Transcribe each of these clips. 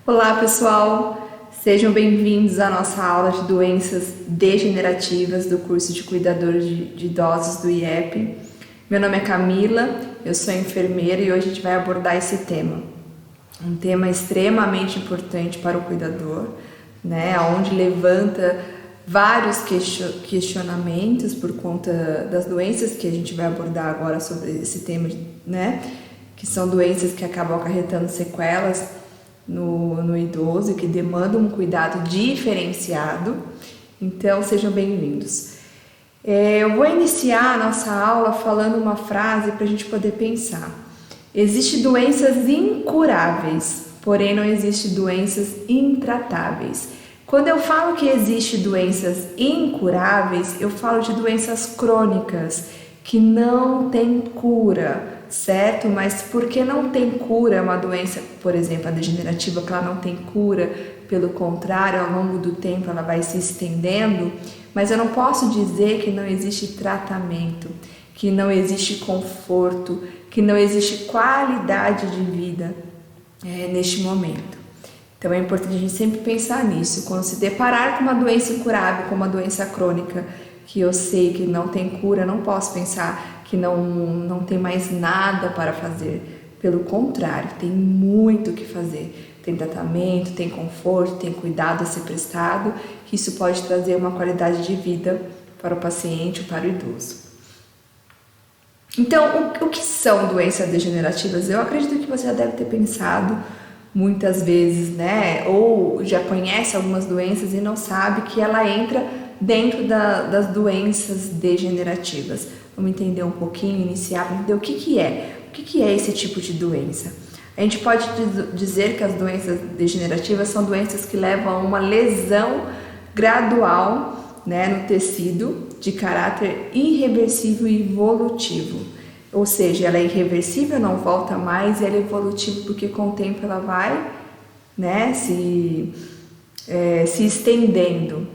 Olá pessoal, sejam bem-vindos à nossa aula de doenças degenerativas do curso de cuidador de idosos do IEP. Meu nome é Camila, eu sou enfermeira e hoje a gente vai abordar esse tema. Um tema extremamente importante para o cuidador, né, onde levanta vários questionamentos por conta das doenças que a gente vai abordar agora sobre esse tema, né, que são doenças que acabam acarretando sequelas no idoso e que demandam um cuidado diferenciado. Então, sejam bem-vindos. Eu vou iniciar a nossa aula falando uma frase para a gente poder pensar. Existem doenças incuráveis, porém não existem doenças intratáveis. Quando eu falo que existem doenças incuráveis, eu falo de doenças crônicas que não têm cura, certo? Mas porque não tem cura, uma doença, por exemplo, a degenerativa, que ela não tem cura, pelo contrário, ao longo do tempo ela vai se estendendo, mas eu não posso dizer que não existe tratamento, que não existe conforto, que não existe qualidade de vida neste momento. Então é importante a gente sempre pensar nisso. Quando se deparar com uma doença incurável, com uma doença crônica, que eu sei que não tem cura, não posso pensar que não tem mais nada para fazer. Pelo contrário, tem muito o que fazer. Tem tratamento, tem conforto, tem cuidado a ser prestado, que isso pode trazer uma qualidade de vida para o paciente ou para o idoso. Então, o que são doenças degenerativas? Eu acredito que você já deve ter pensado muitas vezes, né? Ou já conhece algumas doenças e não sabe que ela entra dentro das doenças degenerativas. Vamos entender um pouquinho, iniciar para entender o que é. O que é esse tipo de doença? A gente pode dizer que as doenças degenerativas são doenças que levam a uma lesão gradual, né, no tecido de caráter irreversível e evolutivo. Ou seja, ela é irreversível, não volta mais, e ela é evolutiva porque com o tempo ela vai, né, se estendendo,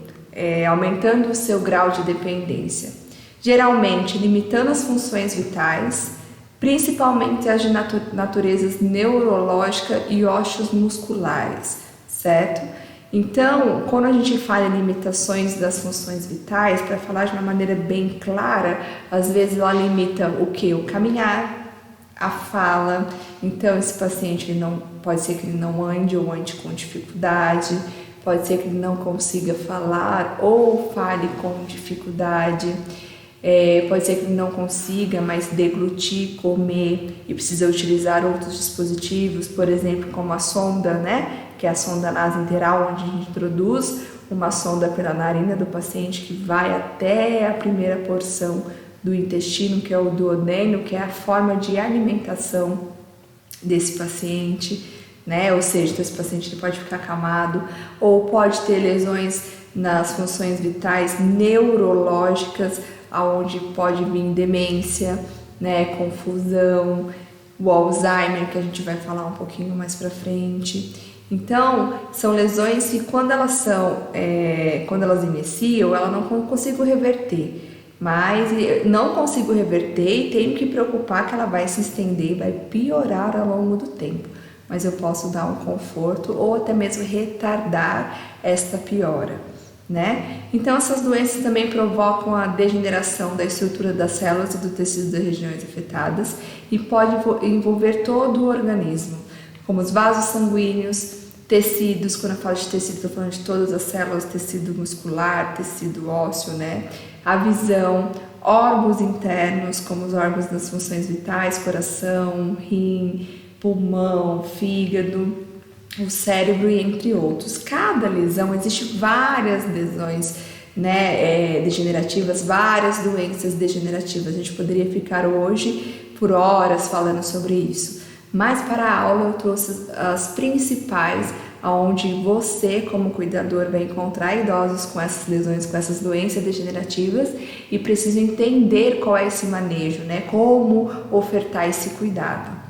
aumentando o seu grau de dependência. Geralmente limitando as funções vitais, principalmente as de naturezas neurológica e osteomusculares, certo? Então, quando a gente fala em limitações das funções vitais, para falar de uma maneira bem clara, às vezes ela limita o que? O caminhar, a fala. Então, esse paciente pode ser que ele não ande ou ande com dificuldade, pode ser que ele não consiga falar ou fale com dificuldade. Pode ser que ele não consiga mais deglutir, comer e precisa utilizar outros dispositivos, por exemplo, como a sonda, né? Que é a sonda nasointeral, onde a gente introduz uma sonda pela narina do paciente que vai até a primeira porção do intestino, que é o duodeno, que é a forma de alimentação desse paciente, né? Ou seja, esse paciente ele pode ficar acamado ou pode ter lesões nas funções vitais neurológicas, aonde pode vir demência, né, confusão, o Alzheimer, que a gente vai falar um pouquinho mais para frente. Então, são lesões que quando elas iniciam, eu não consigo reverter, mas não consigo reverter e tenho que preocupar que ela vai se estender, vai piorar ao longo do tempo, mas eu posso dar um conforto ou até mesmo retardar esta piora, né? Então essas doenças também provocam a degeneração da estrutura das células e do tecido das regiões afetadas e pode envolver todo o organismo, como os vasos sanguíneos, tecidos. Quando eu falo de tecido, estou falando de todas as células, tecido muscular, tecido ósseo, né? A visão, órgãos internos, como os órgãos das funções vitais, coração, rim, pulmão, fígado, o cérebro e entre outros. Cada lesão, existe várias lesões, né, degenerativas, várias doenças degenerativas. A gente poderia ficar hoje por horas falando sobre isso, mas para a aula eu trouxe as principais, onde você como cuidador vai encontrar idosos com essas lesões, com essas doenças degenerativas e precisa entender qual é esse manejo, né, como ofertar esse cuidado.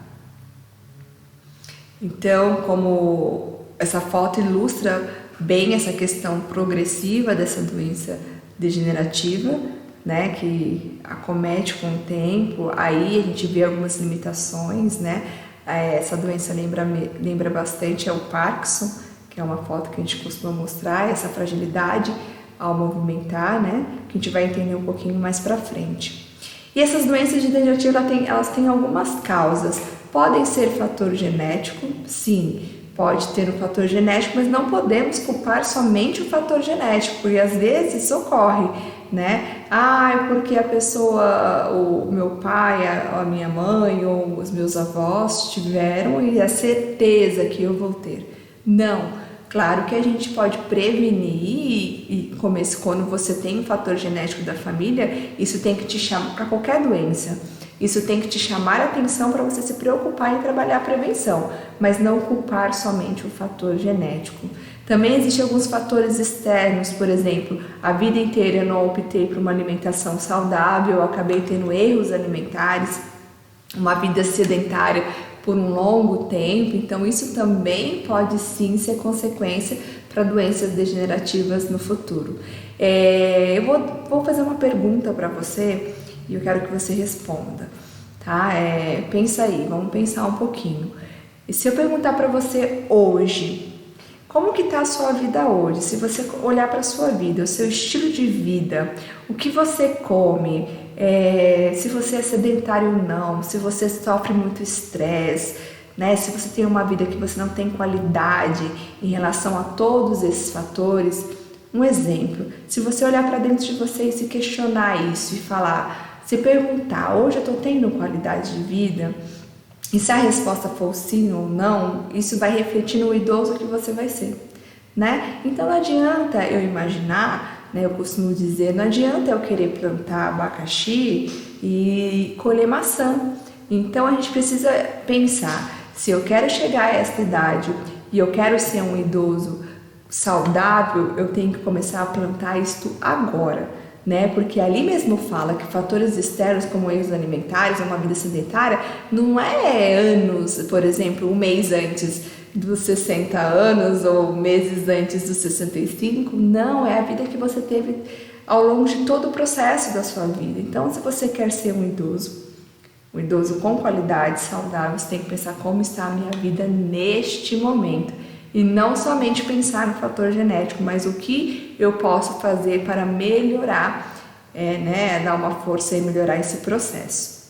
Então, como essa foto ilustra bem essa questão progressiva dessa doença degenerativa, né, que acomete com o tempo, aí a gente vê algumas limitações, né, Essa doença lembra bastante o Parkinson, que é uma foto que a gente costuma mostrar, essa fragilidade ao movimentar, né? Que a gente vai entender um pouquinho mais para frente. E essas doenças degenerativas, elas têm algumas causas. Podem ser fator genético, sim, pode ter um fator genético, mas não podemos culpar somente o fator genético, porque às vezes ocorre, né? Porque a pessoa, o meu pai, a minha mãe ou os meus avós tiveram e é certeza que eu vou ter. Não. Claro que a gente pode prevenir e quando você tem um fator genético da família, isso tem que te chamar para qualquer doença. Isso tem que te chamar a atenção para você se preocupar em trabalhar a prevenção, mas não culpar somente o fator genético. Também existem alguns fatores externos, por exemplo, a vida inteira eu não optei por uma alimentação saudável, eu acabei tendo erros alimentares, uma vida sedentária por um longo tempo, então isso também pode sim ser consequência para doenças degenerativas no futuro. Eu vou fazer uma pergunta para você e eu quero que você responda, tá? Pensa aí, vamos pensar um pouquinho. E se eu perguntar para você hoje, como que está a sua vida hoje? Se você olhar para a sua vida, o seu estilo de vida, o que você come, se você é sedentário ou não, se você sofre muito estresse, né? Se você tem uma vida que você não tem qualidade em relação a todos esses fatores. Um exemplo, se você olhar para dentro de você e se questionar isso e falar, se perguntar, hoje eu estou tendo qualidade de vida? E se a resposta for sim ou não, isso vai refletir no idoso que você vai ser, né? Então não adianta eu imaginar, né? Eu costumo dizer, não adianta eu querer plantar abacaxi e colher maçã. Então a gente precisa pensar, se eu quero chegar a essa idade e eu quero ser um idoso saudável, eu tenho que começar a plantar isto agora, né? Porque ali mesmo fala que fatores externos como erros alimentares, uma vida sedentária, não é anos, por exemplo, um mês antes dos 60 anos ou meses antes dos 65, não, é a vida que você teve ao longo de todo o processo da sua vida. Então, se você quer ser um idoso com qualidade, saudável, você tem que pensar como está a minha vida neste momento. E não somente pensar no fator genético, mas o que eu posso fazer para melhorar, dar uma força e melhorar esse processo.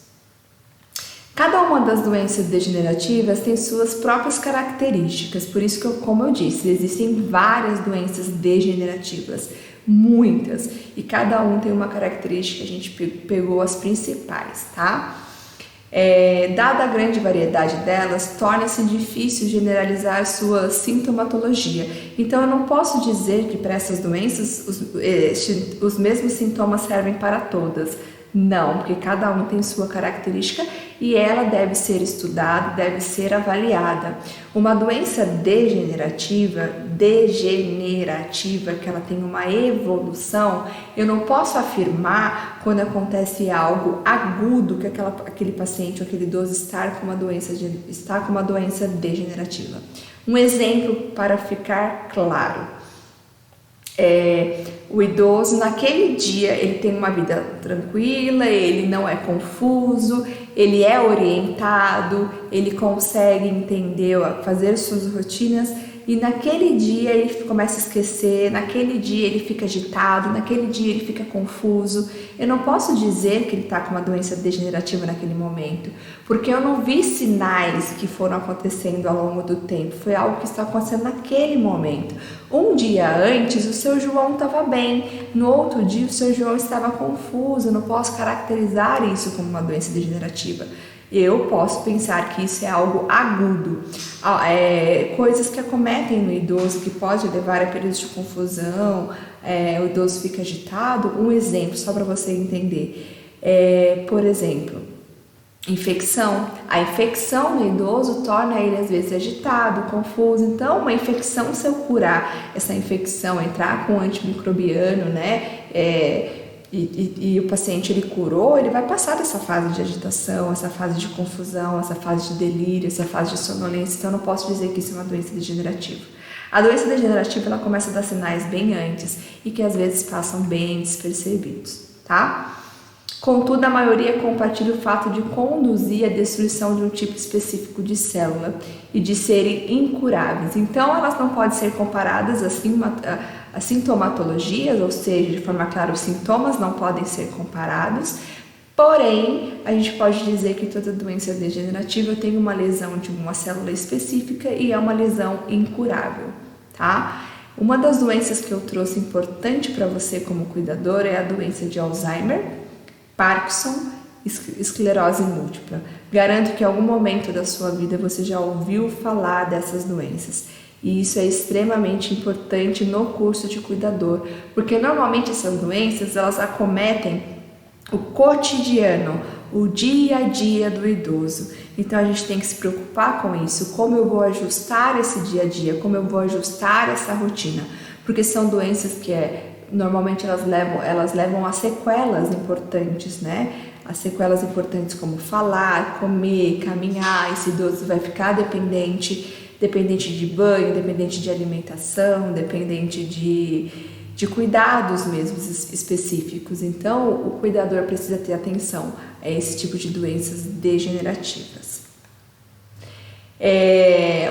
Cada uma das doenças degenerativas tem suas próprias características, por isso que, como eu disse, existem várias doenças degenerativas, muitas, e cada um tem uma característica, a gente pegou as principais, tá? Dada a grande variedade delas, torna-se difícil generalizar sua sintomatologia. Então, eu não posso dizer que para essas doenças os mesmos sintomas servem para todas. Não, porque cada um tem sua característica e ela deve ser estudada, deve ser avaliada. Uma doença degenerativa, que ela tem uma evolução, eu não posso afirmar quando acontece algo agudo que aquele paciente ou aquele idoso está com uma doença degenerativa. Um exemplo para ficar claro. O idoso naquele dia ele tem uma vida tranquila, ele não é confuso, ele é orientado, ele consegue entender, fazer suas rotinas, e naquele dia ele começa a esquecer, naquele dia ele fica agitado, naquele dia ele fica confuso. Eu não posso dizer que ele está com uma doença degenerativa naquele momento, porque eu não vi sinais que foram acontecendo ao longo do tempo, foi algo que está acontecendo naquele momento. Um dia antes o seu João estava bem, no outro dia o seu João estava confuso. Eu não posso caracterizar isso como uma doença degenerativa. Eu posso pensar que isso é algo agudo, coisas que acometem no idoso, que pode levar a períodos de confusão, o idoso fica agitado. Um exemplo, só para você entender, por exemplo, infecção. A infecção no idoso torna ele às vezes agitado, confuso. Então, uma infecção, se eu curar essa infecção, entrar com antimicrobiano, né, e o paciente ele curou, ele vai passar dessa fase de agitação, essa fase de confusão, essa fase de delírio, essa fase de sonolência. Então eu não posso dizer que isso é uma doença degenerativa. A doença degenerativa ela começa a dar sinais bem antes e que às vezes passam bem despercebidos, tá? Contudo, a maioria compartilha o fato de conduzir à destruição de um tipo específico de célula e de serem incuráveis. Então, elas não podem ser comparadas a sintomatologias, ou seja, de forma clara, os sintomas não podem ser comparados. Porém, a gente pode dizer que toda doença degenerativa tem uma lesão de uma célula específica e é uma lesão incurável, tá? Uma das doenças que eu trouxe importante para você como cuidador é a doença de Alzheimer, Parkinson, esclerose múltipla. Garanto que em algum momento da sua vida você já ouviu falar dessas doenças. E isso é extremamente importante no curso de cuidador, porque normalmente essas doenças elas acometem o cotidiano, o dia a dia do idoso. Então a gente tem que se preocupar com isso, como eu vou ajustar esse dia a dia, como eu vou ajustar essa rotina, porque são doenças que normalmente elas levam a sequelas importantes, né? As sequelas importantes como falar, comer, caminhar. Esse idoso vai ficar dependente de banho, dependente de alimentação, dependente de cuidados mesmo específicos. Então, o cuidador precisa ter atenção a esse tipo de doenças degenerativas.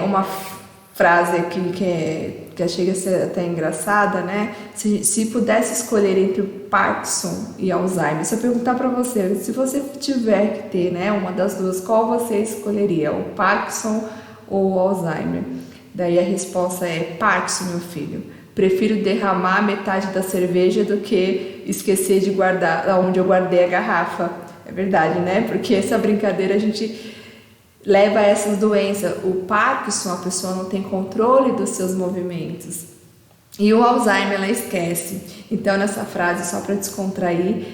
Uma frase aqui que chega a ser até engraçada, né? Se pudesse escolher entre o Parkinson e Alzheimer, se eu perguntar para você, se você tiver que ter, né, uma das duas, qual você escolheria, o Parkinson ou o Alzheimer? Daí a resposta é Parkinson, meu filho. Prefiro derramar metade da cerveja do que esquecer de guardar onde eu guardei a garrafa. É verdade, né? Porque essa brincadeira a gente leva a essas doenças. O Parkinson, a pessoa não tem controle dos seus movimentos. E o Alzheimer, ela esquece. Então, nessa frase, só para descontrair,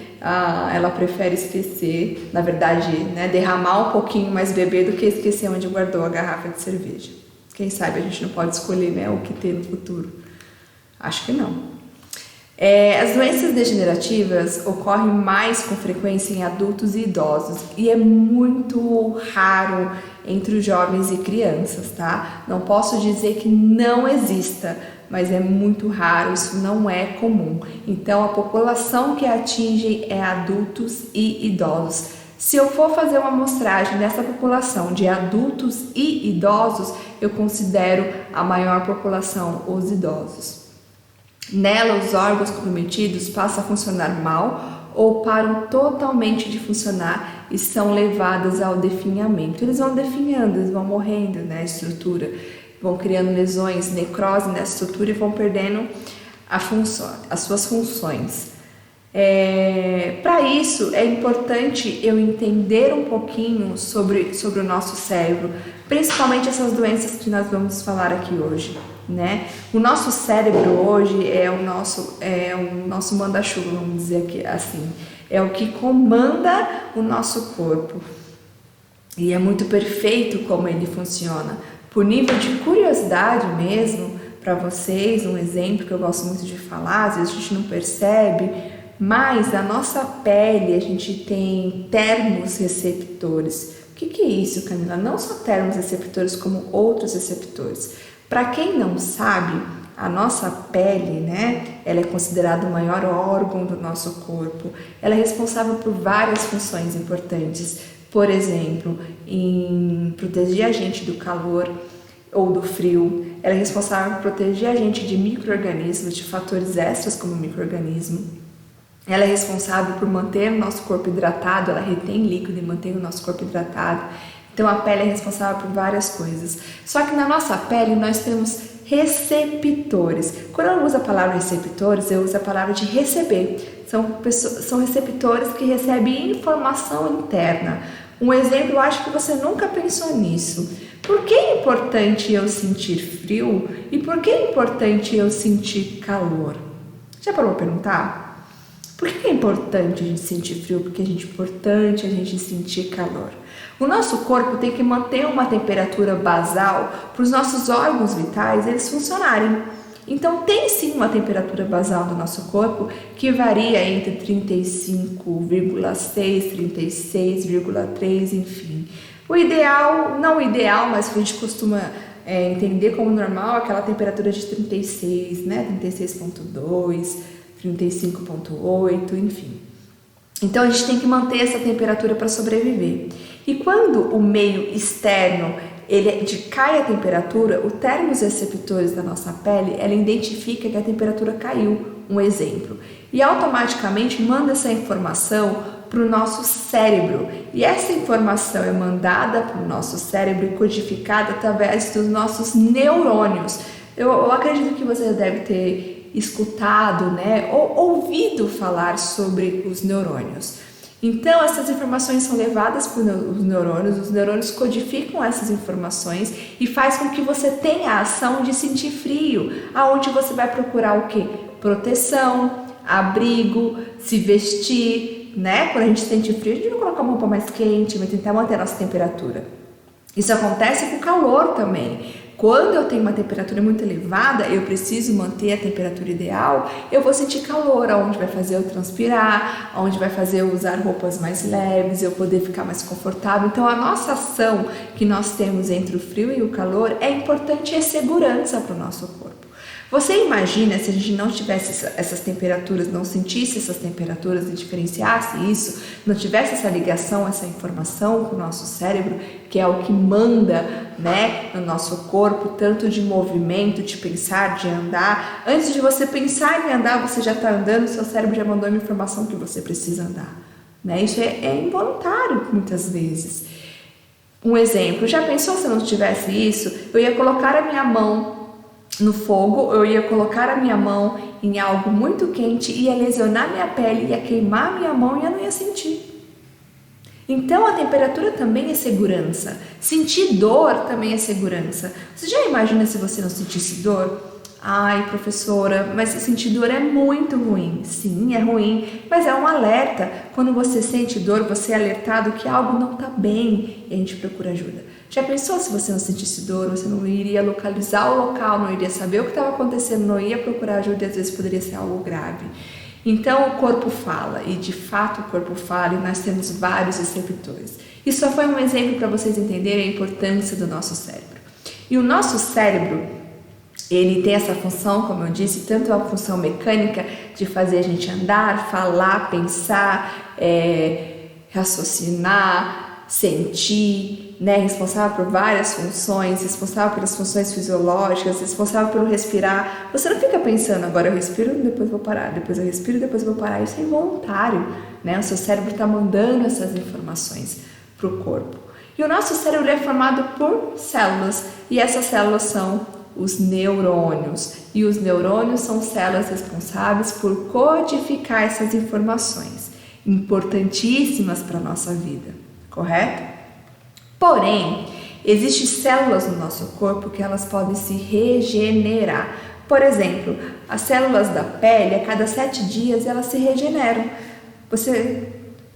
ela prefere esquecer, na verdade, né, derramar um pouquinho, mais beber do que esquecer onde guardou a garrafa de cerveja. Quem sabe a gente não pode escolher, né, o que ter no futuro. Acho que não. As doenças degenerativas ocorrem mais com frequência em adultos e idosos e é muito raro entre os jovens e crianças, tá? Não posso dizer que não exista, mas é muito raro, isso não é comum. Então, a população que atinge é adultos e idosos. Se eu for fazer uma amostragem dessa população de adultos e idosos, eu considero a maior população os idosos. Nela, os órgãos comprometidos passam a funcionar mal ou param totalmente de funcionar e são levados ao definhamento. Eles vão definhando, eles vão morrendo, né, a estrutura, vão criando lesões, necrose nessa estrutura e vão perdendo as suas funções. Para isso, é importante eu entender um pouquinho sobre o nosso cérebro, principalmente essas doenças que nós vamos falar aqui hoje, né? O nosso cérebro hoje é o nosso manda-chuva, vamos dizer aqui, assim, é o que comanda o nosso corpo e é muito perfeito como ele funciona. Por nível de curiosidade mesmo, para vocês, um exemplo que eu gosto muito de falar, às vezes a gente não percebe, mas na nossa pele a gente tem termorreceptores. O que é isso, Camila? Não só termorreceptores, como outros receptores. Para quem não sabe, a nossa pele, né, ela é considerada o maior órgão do nosso corpo. Ela é responsável por várias funções importantes. Por exemplo, em proteger a gente do calor ou do frio. Ela é responsável por proteger a gente de micro-organismos, de fatores extras como micro-organismo. Ela é responsável por manter o nosso corpo hidratado, ela retém líquido e mantém o nosso corpo hidratado. Então a pele é responsável por várias coisas. Só que na nossa pele nós temos receptores. Quando eu uso a palavra receptores, eu uso a palavra de receber. São receptores que recebem informação interna. Um exemplo, eu acho que você nunca pensou nisso. Por que é importante eu sentir frio e por que é importante eu sentir calor? Já parou para perguntar? Por que é importante a gente sentir frio? Porque é importante a gente sentir calor. O nosso corpo tem que manter uma temperatura basal para os nossos órgãos vitais eles funcionarem. Então tem sim uma temperatura basal do nosso corpo que varia entre 35,6, 36,3, enfim. O ideal, não o ideal, mas que a gente costuma entender como normal, aquela temperatura de 36, né? 36,2, 35,8, enfim. Então a gente tem que manter essa temperatura para sobreviver. E quando o meio externo cai a temperatura, o termos receptores da nossa pele, ela identifica que a temperatura caiu, um exemplo, e automaticamente manda essa informação para o nosso cérebro. E essa informação é mandada para o nosso cérebro e codificada através dos nossos neurônios. Eu acredito que você deve ter escutado, né, ou ouvido falar sobre os neurônios. Então, essas informações são levadas para os neurônios codificam essas informações e faz com que você tenha a ação de sentir frio, aonde você vai procurar o quê? Proteção, abrigo, se vestir, né? Quando a gente sente frio, a gente vai colocar uma roupa mais quente, vai tentar manter a nossa temperatura. Isso acontece com o calor também. Quando eu tenho uma temperatura muito elevada, eu preciso manter a temperatura ideal, eu vou sentir calor, onde vai fazer eu transpirar, onde vai fazer eu usar roupas mais leves, eu poder ficar mais confortável. Então a nossa ação que nós temos entre o frio e o calor é importante e é segurança para o nosso corpo. Você imagina se a gente não tivesse essas temperaturas, não sentisse essas temperaturas e diferenciasse isso, não tivesse essa ligação, essa informação com o nosso cérebro, que é o que manda, né, no nosso corpo, tanto de movimento, de pensar, de andar. Antes de você pensar em andar, você já está andando, seu cérebro já mandou uma informação que você precisa andar. Né? Isso é involuntário muitas vezes. Um exemplo, já pensou se eu não tivesse isso? Eu ia colocar a minha mão no fogo, eu ia colocar a minha mão em algo muito quente, ia lesionar minha pele, ia queimar minha mão e eu não ia sentir. Então a temperatura também é segurança. Sentir dor também é segurança. Você já imagina se você não sentisse dor? Ai, professora, mas sentir dor é muito ruim. Sim, é ruim, mas é um alerta. Quando você sente dor, você é alertado que algo não está bem e a gente procura ajuda. Já pensou se você não sentisse dor, você não iria localizar o local, não iria saber o que estava acontecendo, não ia procurar ajuda e às vezes poderia ser algo grave. Então o corpo fala, e de fato o corpo fala, e nós temos vários receptores. Isso só foi um exemplo para vocês entenderem a importância do nosso cérebro. E o nosso cérebro, ele tem essa função, como eu disse, tanto a função mecânica de fazer a gente andar, falar, pensar, raciocinar, sentir, né? Responsável por várias funções, responsável pelas funções fisiológicas, responsável pelo respirar. Você não fica pensando, agora eu respiro, depois vou parar, depois eu respiro, depois vou parar. Isso é involuntário, né? O seu cérebro está mandando essas informações para o corpo. E o nosso cérebro é formado por células, e essas células são os neurônios. E os neurônios são células responsáveis por codificar essas informações, importantíssimas para a nossa vida, correto? Porém, existem células no nosso corpo que elas podem se regenerar. Por exemplo, as células da pele, a cada 7 dias, elas se regeneram.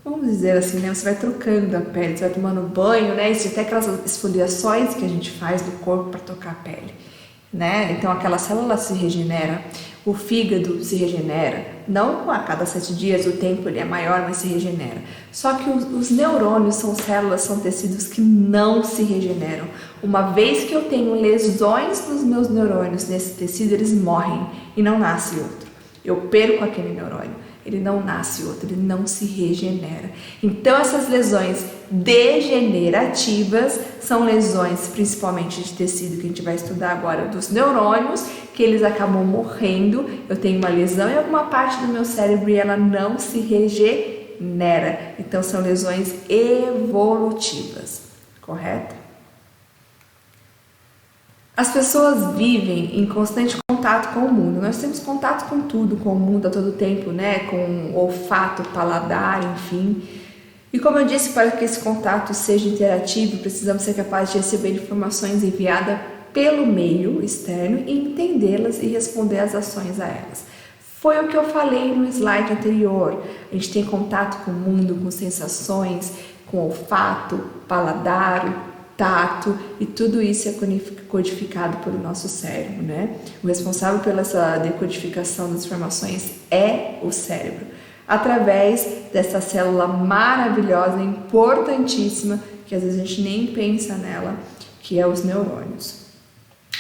Vamos dizer assim, né? Você vai trocando a pele, você vai tomando banho, né? Existem até aquelas esfoliações que a gente faz do corpo para tocar a pele, né? Então, aquela célula se regenera. O fígado se regenera, não a cada 7 dias, o tempo ele é maior, mas se regenera. Só que os neurônios são células, são tecidos que não se regeneram. Uma vez que eu tenho lesões nos meus neurônios, nesse tecido, eles morrem e não nasce outro. Eu perco aquele neurônio, ele não nasce outro, ele não se regenera. Então essas lesões degenerativas são lesões principalmente de tecido que a gente vai estudar agora, dos neurônios, que eles acabam morrendo. Eu tenho uma lesão em alguma parte do meu cérebro e ela não se regenera. Então são lesões evolutivas, correto? As pessoas vivem em constante contato com o mundo. Nós temos contato com tudo, com o mundo a todo tempo, né? Com olfato, paladar, enfim. E como eu disse, para que esse contato seja interativo, precisamos ser capazes de receber informações enviadas pelo meio externo e entendê-las e responder às ações a elas. Foi o que eu falei no slide anterior. A gente tem contato com o mundo, com sensações, com olfato, paladar, tato, e tudo isso é codificado pelo nosso cérebro, né? O responsável pela essa decodificação das informações é o cérebro, através dessa célula maravilhosa, importantíssima, que às vezes a gente nem pensa nela, que é os neurônios.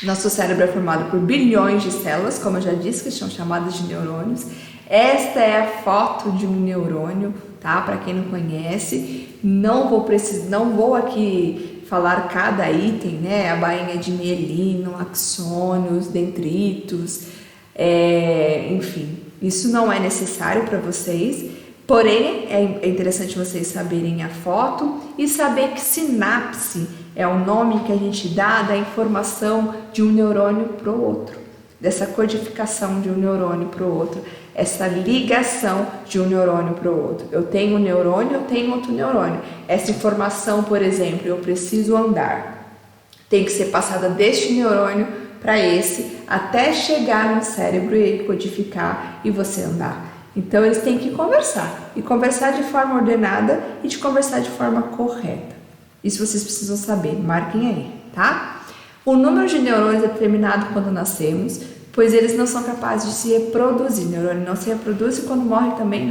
Nosso cérebro é formado por bilhões de células, como eu já disse, que são chamadas de neurônios. Esta é a foto de um neurônio, tá? Para quem não conhece, não vou aqui falar cada item, né? A bainha de mielino, axônios, dendritos, enfim, isso não é necessário para vocês. Porém, é interessante vocês saberem a foto e saber que sinapse é o nome que a gente dá da informação de um neurônio para o outro, dessa codificação de um neurônio para o outro, essa ligação de um neurônio para o outro. Eu tenho um neurônio, eu tenho outro neurônio. Essa informação, por exemplo, eu preciso andar, tem que ser passada deste neurônio para esse, até chegar no cérebro e codificar e você andar. Então eles têm que conversar, e conversar de forma ordenada e de conversar de forma correta. Isso vocês precisam saber, marquem aí, tá? O número de neurônios é determinado quando nascemos, pois eles não são capazes de se reproduzir. O neurônio não se reproduz e quando morre também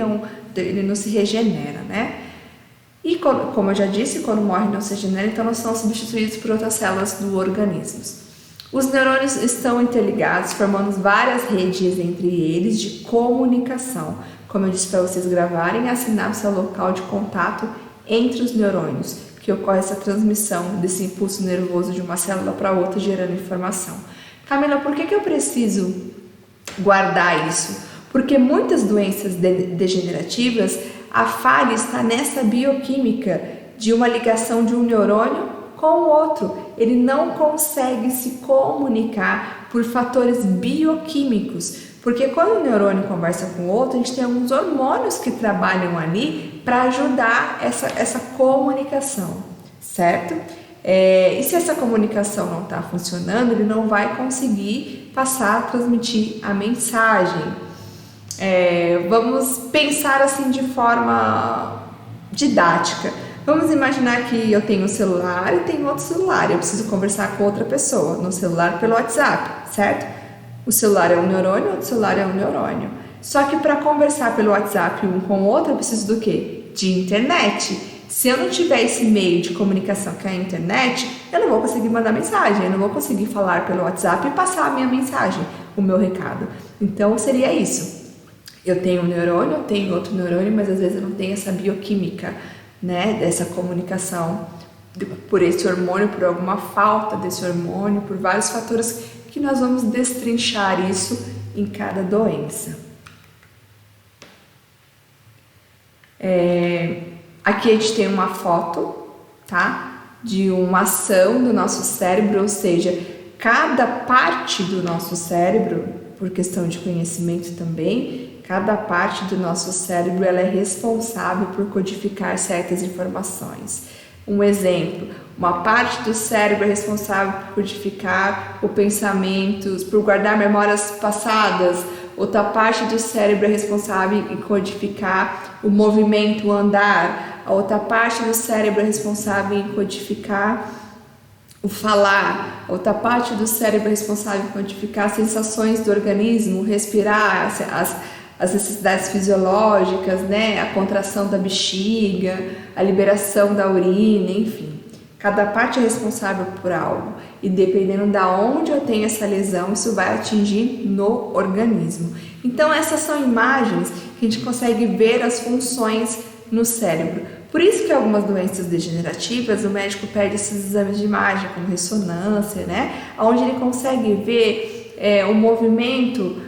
ele não se regenera, né? E como eu já disse, quando morre não se regenera, então não são substituídos por outras células do organismo. Os neurônios estão interligados, formando várias redes entre eles de comunicação. Como eu disse para vocês gravarem, a sinapse é o local de contato entre os neurônios, que ocorre essa transmissão desse impulso nervoso de uma célula para outra, gerando informação. Camila, por que eu preciso guardar isso? Porque muitas doenças degenerativas, a falha está nessa bioquímica de uma ligação de um neurônio com o outro. Ele não consegue se comunicar por fatores bioquímicos, porque quando o neurônio conversa com o outro, a gente tem alguns hormônios que trabalham ali para ajudar essa comunicação, certo? E se essa comunicação não está funcionando, ele não vai conseguir transmitir a mensagem. Vamos pensar assim de forma didática. Vamos imaginar que eu tenho um celular e tenho outro celular. Eu preciso conversar com outra pessoa no celular pelo WhatsApp, certo? O celular é um neurônio, outro celular é um neurônio. Só que para conversar pelo WhatsApp um com o outro, eu preciso do quê? De internet. Se eu não tiver esse meio de comunicação que é a internet, eu não vou conseguir mandar mensagem, eu não vou conseguir falar pelo WhatsApp e passar a minha mensagem, o meu recado. Então seria isso. Eu tenho um neurônio, eu tenho outro neurônio, mas às vezes eu não tenho essa bioquímica, né, dessa comunicação por esse hormônio, por alguma falta desse hormônio, por vários fatores que nós vamos destrinchar isso em cada doença. Aqui a gente tem uma foto, tá, de uma ação do nosso cérebro, ou seja, cada parte do nosso cérebro, por questão de conhecimento também, cada parte do nosso cérebro ela é responsável por codificar certas informações. Um exemplo, uma parte do cérebro é responsável por codificar os pensamentos, por guardar memórias passadas. Outra parte do cérebro é responsável em codificar o movimento, o andar. A outra parte do cérebro é responsável em codificar o falar. A outra parte do cérebro é responsável em codificar as sensações do organismo, respirar, as necessidades fisiológicas, né? A contração da bexiga, a liberação da urina, enfim. Cada parte é responsável por algo e dependendo da onde eu tenho essa lesão, isso vai atingir no organismo. Então essas são imagens que a gente consegue ver as funções no cérebro. Por isso que algumas doenças degenerativas o médico pede esses exames de imagem, como ressonância, né? Onde ele consegue ver o movimento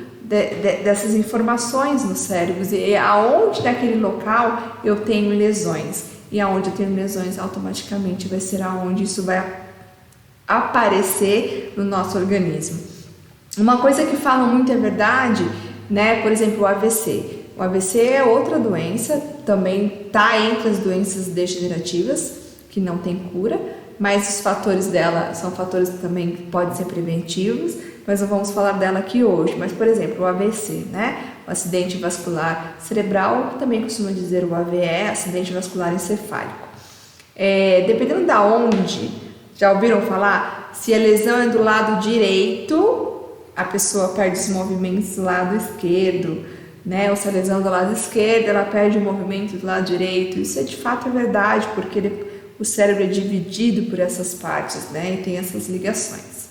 dessas informações no cérebro e aonde naquele local eu tenho lesões. E aonde eu tenho lesões, automaticamente vai ser aonde isso vai aparecer no nosso organismo. Uma coisa que falam muito é verdade, né? Por exemplo, o AVC. O AVC é outra doença, também está entre as doenças degenerativas, que não tem cura, mas os fatores dela são fatores que também podem ser preventivos, mas não vamos falar dela aqui hoje. Mas, por exemplo, o AVC, né? O acidente vascular cerebral, também costuma dizer o AVE, acidente vascular encefálico. Dependendo da onde, já ouviram falar? Se a lesão é do lado direito, a pessoa perde os movimentos do lado esquerdo, né? Ou se a lesão é do lado esquerdo, ela perde o movimento do lado direito. Isso de fato é verdade, porque o cérebro é dividido por essas partes, né? E tem essas ligações.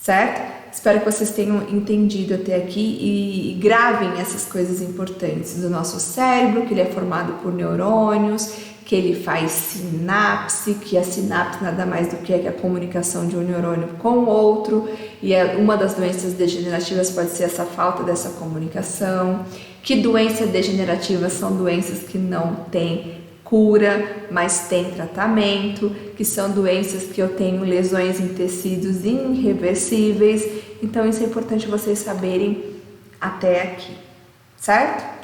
certo? Espero que vocês tenham entendido até aqui e gravem essas coisas importantes do nosso cérebro, que ele é formado por neurônios, que ele faz sinapse, que a sinapse nada mais do que a comunicação de um neurônio com o outro, e uma das doenças degenerativas pode ser essa falta dessa comunicação, que doenças degenerativas são doenças que não têm cura, mas tem tratamento, que são doenças que eu tenho lesões em tecidos irreversíveis. Então isso é importante vocês saberem até aqui, certo?